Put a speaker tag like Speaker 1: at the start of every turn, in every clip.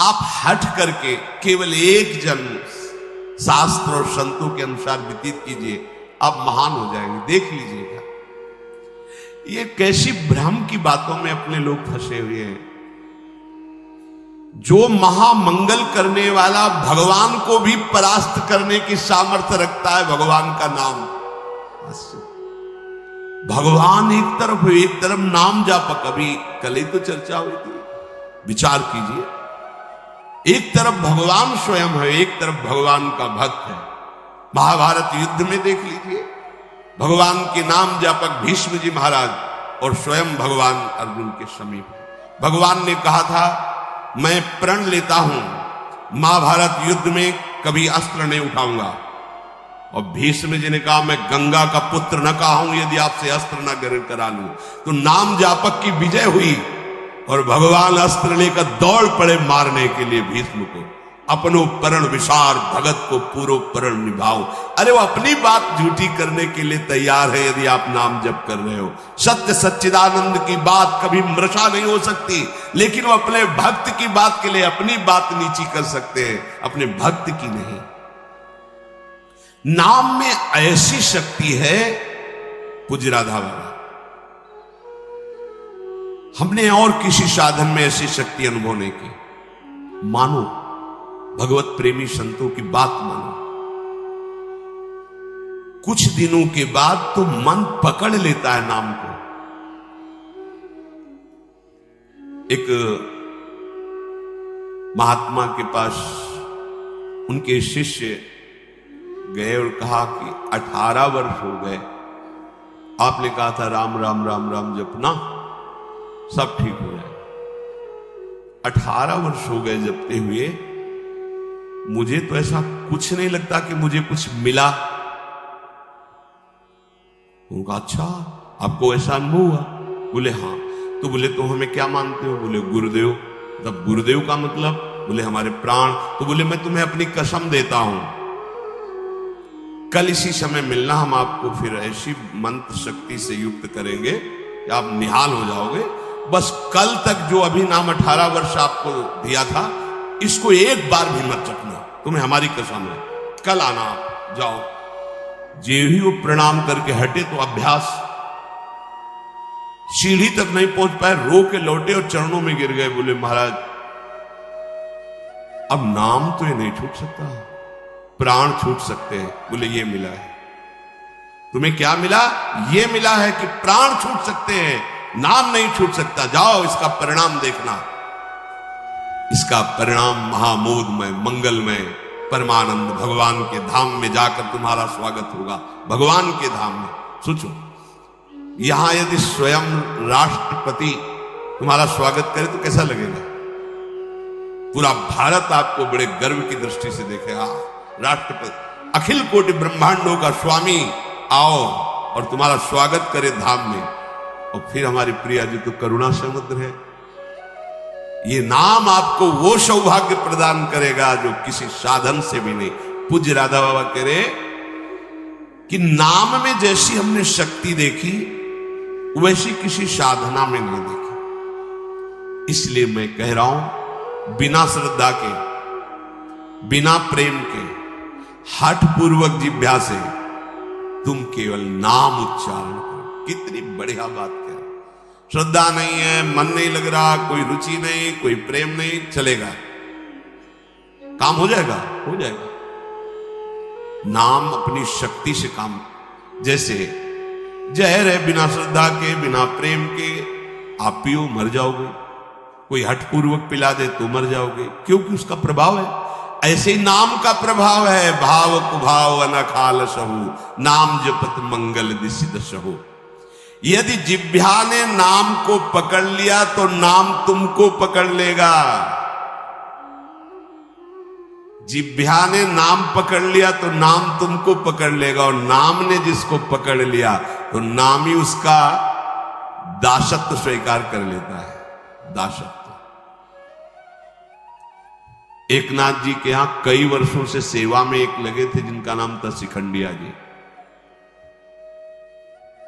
Speaker 1: आप हट करके केवल एक जन्म शास्त्र और संतों के अनुसार व्यतीत कीजिए, आप महान हो जाएंगे। देख लीजिएगा, ये कैसी भ्रम की बातों में अपने लोग फंसे हुए हैं। जो महामंगल करने वाला भगवान को भी परास्त करने की सामर्थ्य रखता है, भगवान का नाम। भगवान एक तरफ नाम जापक। अभी कल ही तो चर्चा हुई थी, विचार कीजिए। एक तरफ भगवान स्वयं है, एक तरफ भगवान का भक्त है। महाभारत युद्ध में देख लीजिए, भगवान के नाम जापक भीष्म जी महाराज और स्वयं भगवान अर्जुन के समीप। भगवान ने कहा था, मैं प्रण लेता हूं, महाभारत युद्ध में कभी अस्त्र नहीं उठाऊंगा। और भीष्म जी ने कहा, मैं गंगा का पुत्र न कहा हूं यदि आपसे अस्त्र न ग्रहण करा लूं। तो नाम जापक की विजय हुई और भगवान अस्त्र लेकर दौड़ पड़े मारने के लिए भीष्म को। अपनो प्रण विशार भगत को पूरो प्रण निभाओ। अरे वो अपनी बात झूठी करने के लिए तैयार है यदि आप नाम जप कर रहे हो। सत्य सच्चिदानंद की बात कभी मृषा नहीं हो सकती, लेकिन वो अपने भक्त की बात के लिए अपनी बात नीची कर सकते हैं, अपने भक्त की नहीं। नाम में ऐसी शक्ति है, पूज्य राधा बाबा, हमने और किसी साधन में ऐसी शक्ति अनुभव नहीं की। मानो, भगवत प्रेमी संतों की बात मानो। कुछ दिनों के बाद तो मन पकड़ लेता है नाम को। एक महात्मा के पास उनके शिष्य गए और कहा कि 18 वर्ष हो गए, आपने कहा था राम राम राम राम जपना, सब ठीक हो जाए। 18 वर्ष हो गए जपते हुए, मुझे तो ऐसा कुछ नहीं लगता कि मुझे कुछ मिला। उनका, अच्छा आपको ऐसा अनुभव हुआ? बोले हाँ। तो बोले तो हमें क्या मानते हो? बोले गुरुदेव। तब गुरुदेव का मतलब? बोले हमारे प्राण। तो बोले मैं तुम्हें अपनी कसम देता हूं, कल इसी समय मिलना, हम आपको फिर ऐसी मंत्र शक्ति से युक्त करेंगे कि आप निहाल हो जाओगे। बस कल तक जो अभी नाम 18 वर्ष आपको दिया था, इसको एक बार भी मत जपना, तुम्हें हमारी कसम है। कल आना, आप जाओ। जे ही वो प्रणाम करके हटे तो अभ्यास, सीढ़ी तक नहीं पहुंच पाए, रो के लौटे और चरणों में गिर गए। बोले महाराज, अब नाम तो ये नहीं छूट सकता, प्राण छूट सकते हैं। बोले ये मिला है। तुम्हें क्या मिला? ये मिला है कि प्राण छूट सकते हैं, नाम नहीं छूट सकता। जाओ, इसका परिणाम देखना। इसका परिणाम महामोदमय, मंगलमय, परमानंद भगवान के धाम में जाकर तुम्हारा स्वागत होगा। भगवान के धाम में सोचो, यहां यदि स्वयं राष्ट्रपति तुम्हारा स्वागत करे तो कैसा लगेगा? पूरा भारत आपको बड़े गर्व की दृष्टि से देखेगा। राष्ट्रपति, अखिल कोटि ब्रह्मांडों का स्वामी आओ और तुम्हारा स्वागत करे धाम में। और फिर हमारी प्रिया जी तो करुणा समुद्र है। ये नाम आपको वो सौभाग्य प्रदान करेगा जो किसी साधन से भी नहीं। पूज्य राधा बाबा कह रहे कि नाम में जैसी हमने शक्ति देखी, वैसी किसी साधना में नहीं देखी। इसलिए मैं कह रहा हूं, बिना श्रद्धा के, बिना प्रेम के, हठ पूर्वक जिह्वा से तुम केवल नाम उच्चारण करो। कितनी बढ़िया बात कह रहे। श्रद्धा नहीं है, मन नहीं लग रहा, कोई रुचि नहीं, कोई प्रेम नहीं, चलेगा, काम हो जाएगा, हो जाएगा। नाम अपनी शक्ति से काम, जैसे जहर है, बिना श्रद्धा के, बिना प्रेम के आप पियो मर जाओगे। कोई हठपूर्वक पिला दे तो मर जाओगे, क्योंकि उसका प्रभाव है। ऐसे ही नाम का प्रभाव है। भाव कुभाव अनखाल सहु, नाम जपत मंगल दिसिद सहु। यदि जिह्वा ने नाम को पकड़ लिया तो नाम तुमको पकड़ लेगा। जिह्वा ने नाम पकड़ लिया तो नाम तुमको पकड़ लेगा, और नाम ने जिसको पकड़ लिया तो नाम ही उसका दासत्व स्वीकार कर लेता है। दासत्व। एकनाथ जी के यहां कई वर्षों से सेवा में एक लगे थे जिनका नाम था शिखंडिया जी।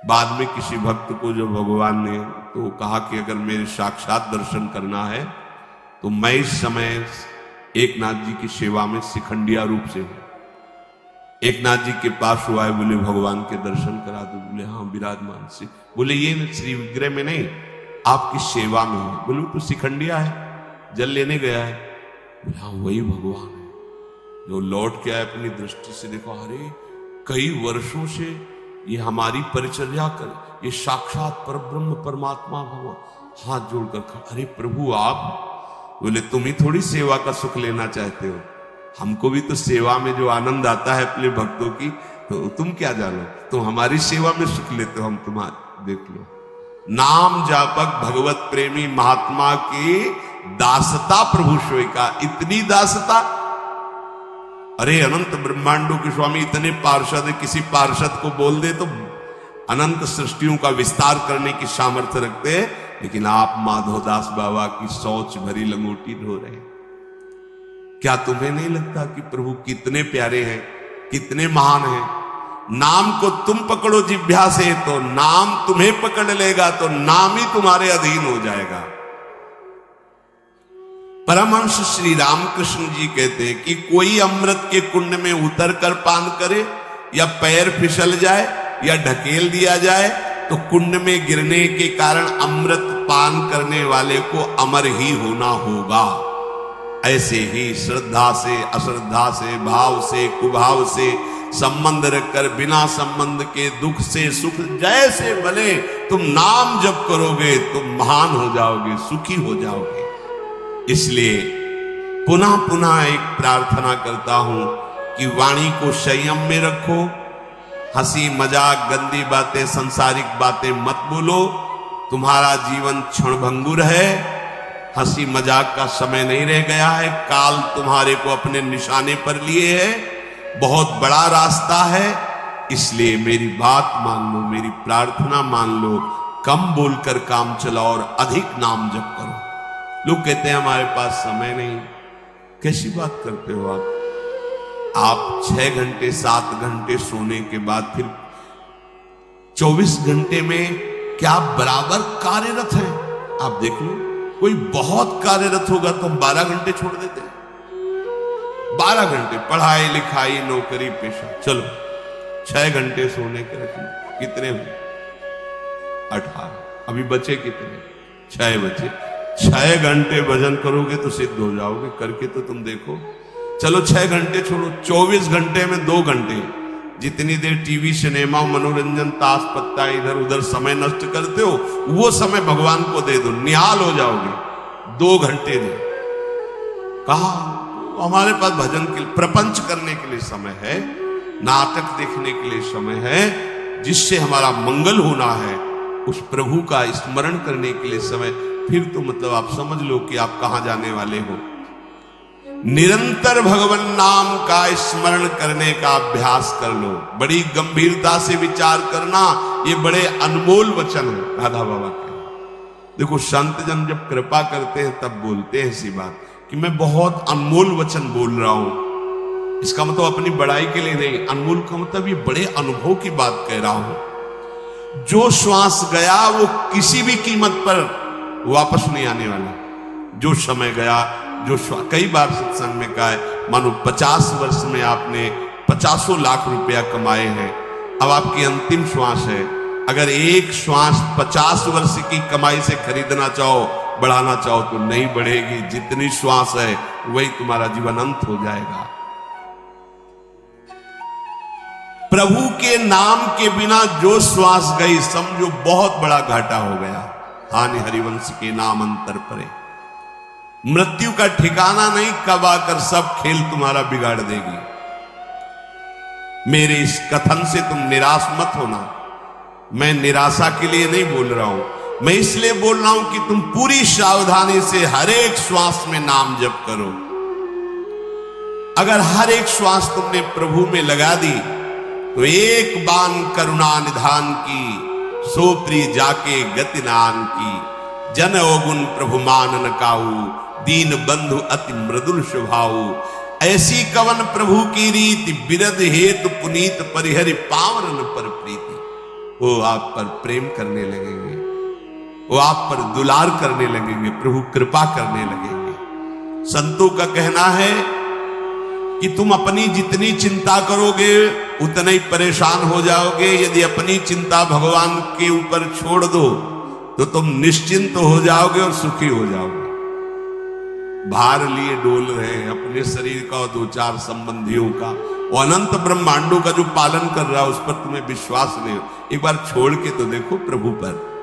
Speaker 1: बाद में किसी भक्त को जब भगवान ने तो कहा कि अगर मेरे साक्षात दर्शन करना है तो मैं इस समय एक नाथ जी की सेवा में शिखंडिया रूप से हूं। एक नाथ जी के पास हुआ है, बोले भगवान के दर्शन करा दो। बोले हाँ विराजमान से। बोले ये श्री विग्रह में नहीं, आपकी सेवा में है। बोले तो शिखंडिया है, जल लेने गया है। बोले हाँ वही भगवान है जो लौट के आए अपनी दृष्टि से। देखो अरे कई वर्षों से ये हमारी परिचर्या कर, ये साक्षात परब्रह्म परमात्मा भगवान हाथ जोड़कर खड़ा। अरे प्रभु आप। बोले तुम ही थोड़ी सेवा का सुख लेना चाहते हो, हमको भी तो सेवा में जो आनंद आता है अपने भक्तों की, तो तुम क्या जानो, तुम हमारी सेवा में सुख लेते हो, हम तुम्हारे देख लो। नाम जापक भगवत प्रेमी महात्मा की दासता प्रभु स्वीका। इतनी दासता, अरे अनंत ब्रह्मांडों के स्वामी इतने पार्षद, किसी पार्षद को बोल दे तो अनंत सृष्टियों का विस्तार करने की सामर्थ्य रखते हैं, लेकिन आप माधवदास बाबा की सोच भरी लंगोटी ढो रहे हैं। क्या तुम्हें नहीं लगता कि प्रभु कितने प्यारे हैं, कितने महान हैं? नाम को तुम पकड़ो जिह्वा से तो नाम तुम्हें पकड़ लेगा, तो नाम ही तुम्हारे अधीन हो जाएगा। परमहंस श्री रामकृष्ण जी कहते हैं कि कोई अमृत के कुंड में उतर कर पान करे, या पैर फिसल जाए या ढकेल दिया जाए, तो कुंड में गिरने के कारण अमृत पान करने वाले को अमर ही होना होगा। ऐसे ही श्रद्धा से, अश्रद्धा से, भाव से, कुभाव से संबंध रखकर बिना संबंध के दुख से सुख जैसे भले तुम नाम जप करोगे तुम महान हो जाओगे, सुखी हो जाओगे। इसलिए पुनः पुनः एक प्रार्थना करता हूं कि वाणी को संयम में रखो, हंसी मजाक गंदी बातें सांसारिक बातें मत बोलो। तुम्हारा जीवन क्षणभंगुर है, हंसी मजाक का समय नहीं रह गया है, काल तुम्हारे को अपने निशाने पर लिए है, बहुत बड़ा रास्ता है। इसलिए मेरी बात मान लो, मेरी प्रार्थना मान लो, कम बोलकर काम चलाओ और अधिक नाम जप करो। लोग कहते हैं हमारे पास समय नहीं, कैसी बात करते हो आप? आप 6 घंटे 7 घंटे सोने के बाद फिर 24 घंटे में क्या बराबर कार्यरत हैं? आप देख लो, कोई बहुत कार्यरत होगा तो हम 12 घंटे छोड़ देते हैं। 12 घंटे पढ़ाई लिखाई नौकरी पेशा, चलो 6 घंटे सोने के रखिए, कितने हुए? 18। अभी बचे कितने? 6 बचे। 6 घंटे भजन करोगे तो सिद्ध हो जाओगे, करके तो तुम देखो। चलो 6 घंटे छोड़ो, 24 घंटे में 2 घंटे जितनी देर टीवी सिनेमा मनोरंजन ताश पत्ता इधर उधर समय नष्ट करते हो, वो समय भगवान को दे दो, निहाल हो जाओगे। 2 घंटे दे कहा हमारे पास भजन के लिए, प्रपंच करने के लिए समय है, नाटक देखने के लिए समय है, जिससे हमारा मंगल होना है, उस प्रभु का स्मरण करने के लिए समय। फिर तो मतलब आप समझ लो कि आप कहां जाने वाले हो। निरंतर भगवान नाम का स्मरण करने का अभ्यास कर लो, बड़ी गंभीरता से विचार करना। ये बड़े अनमोल वचन है राधा बाबा के। देखो संत जन जब कृपा करते हैं तब बोलते हैं ऐसी बात कि मैं बहुत अनमोल वचन बोल रहा हूं। इसका मतलब अपनी बड़ाई के लिए नहीं, अनमोल का मतलब ये बड़े अनुभव की बात कह रहा हूं। जो श्वास गया वो किसी भी कीमत पर वापस नहीं आने वाला। जो समय गया, जो कई बार सत्संग में कहा है, मानो 50 वर्ष में आपने 50 लाख रुपया कमाए हैं, अब आपकी अंतिम श्वास है। अगर एक श्वास 50 वर्ष की कमाई से खरीदना चाहो, बढ़ाना चाहो तो नहीं बढ़ेगी। जितनी श्वास है वही तुम्हारा जीवन अंत हो जाएगा। प्रभु के नाम के बिना जो श्वास गई समझो बहुत बड़ा घाटा हो गया। हानि हरिवंश के नाम अंतर परे। मृत्यु का ठिकाना नहीं, कब आकर सब खेल तुम्हारा बिगाड़ देगी। मेरे इस कथन से तुम निराश मत होना। मैं निराशा के लिए नहीं बोल रहा हूं, मैं इसलिए बोल रहा हूं कि तुम पूरी सावधानी से हर एक श्वास में नाम जप करो। अगर हर एक श्वास तुमने प्रभु में लगा दी तो एक बान करुणा निधान की, सोप्री जाके गति नान की, जन अवगुण प्रभु मानन काऊ, दीन बंधु अति मृदुल स्वभाव। ऐसी कवन प्रभु की रीति, बिरद हेतु पुनीत परिहरि पावन पर प्रीति। वो आप पर प्रेम करने लगेंगे, वो आप पर दुलार करने लगेंगे, प्रभु कृपा करने लगेंगे। संतों का कहना है कि तुम अपनी जितनी चिंता करोगे उतने ही परेशान हो जाओगे। यदि अपनी चिंता भगवान के ऊपर छोड़ दो तो तुम निश्चिंत हो जाओगे और सुखी हो जाओगे। भार लिए डोल रहे हैं अपने शरीर का और दो चार संबंधियों का, वो अनंत ब्रह्मांडों का जो पालन कर रहा है उस पर तुम्हें विश्वास नहीं हो। एक बार छोड़ के तो देखो प्रभु पर।